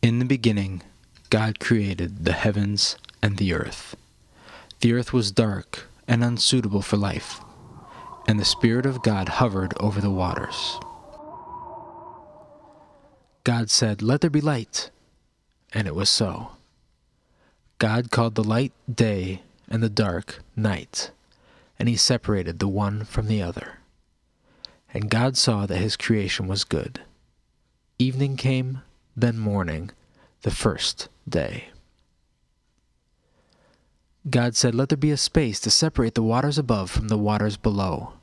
In the beginning, God created the heavens and the earth. The earth was dark and unsuitable for life, and the Spirit of God hovered over the waters. God said, "Let there be light," and it was so. God called the light day and the dark night, and he separated the one from the other. And God saw that his creation was good. Evening came, then morning, the first day. God said, "Let there be a space to separate the waters above from the waters below."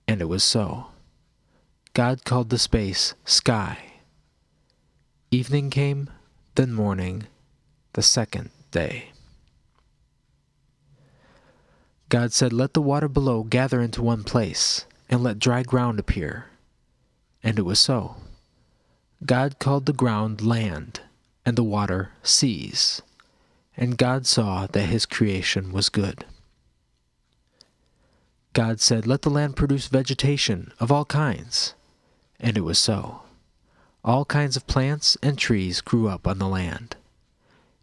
And it was so. God called the space sky. Evening came, then morning, the second day. God said, "Let the water below gather into one place, and let dry ground appear." And it was so. God called the ground land, and the water seas. And God saw that his creation was good. God said, "Let the land produce vegetation of all kinds." And it was so. All kinds of plants and trees grew up on the land.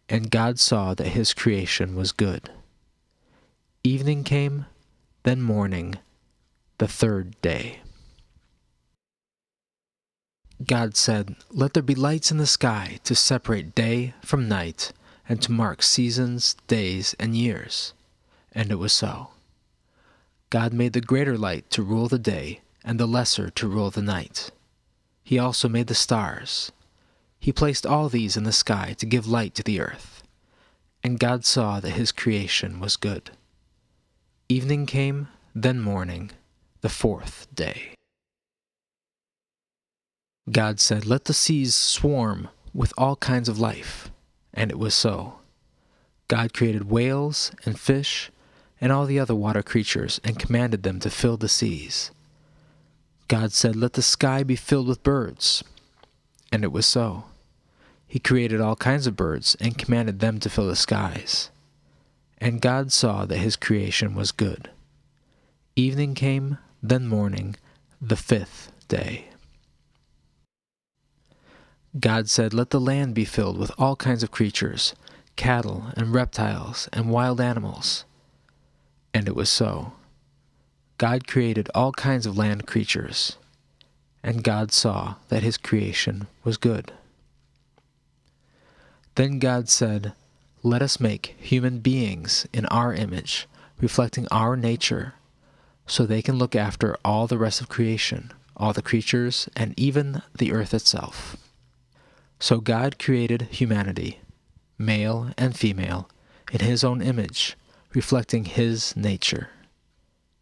And God saw that his creation was good. Evening came, then morning, the third day. God said, "Let there be lights in the sky to separate day from night, and to mark seasons, days, and years." And it was so. God made the greater light to rule the day, and the lesser to rule the night. He also made the stars. He placed all these in the sky to give light to the earth. And God saw that his creation was good. Evening came, then morning, the fourth day. God said, "Let the seas swarm with all kinds of life." And it was so. God created whales and fish and all the other water creatures and commanded them to fill the seas. God said, "Let the sky be filled with birds." And it was so. He created all kinds of birds and commanded them to fill the skies. And God saw that his creation was good. Evening came, then morning, the fifth day. God said, "Let the land be filled with all kinds of creatures, cattle and reptiles and wild animals." And it was so. God created all kinds of land creatures, and God saw that his creation was good. Then God said, "Let us make human beings in our image, reflecting our nature, so they can look after all the rest of creation, all the creatures, and even the earth itself." So God created humanity, male and female, in his own image, reflecting his nature.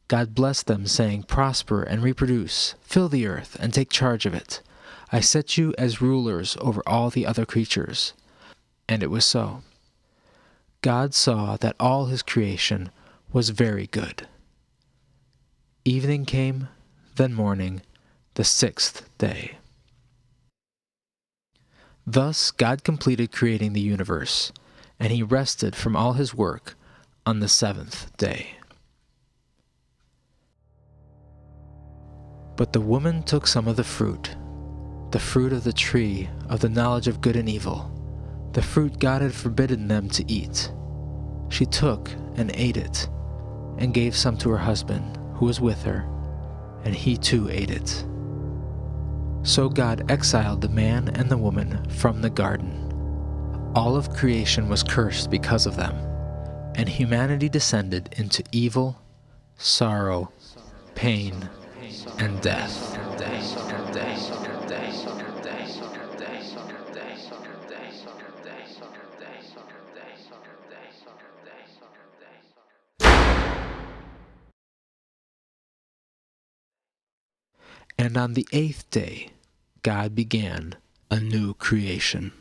God blessed them, saying, "Prosper and reproduce, fill the earth, and take charge of it. I set you as rulers over all the other creatures." And it was so. God saw that all his creation was very good. Evening came, then morning, the sixth day. Thus God completed creating the universe, and he rested from all his work on the seventh day. But the woman took some of the fruit of the tree of the knowledge of good and evil, the fruit God had forbidden them to eat. She took and ate it, and gave some to her husband, who was with her, and he too ate it. So God exiled the man and the woman from the garden. All of creation was cursed because of them, and humanity descended into evil, sorrow, pain, and death. And on the eighth day, God began a new creation.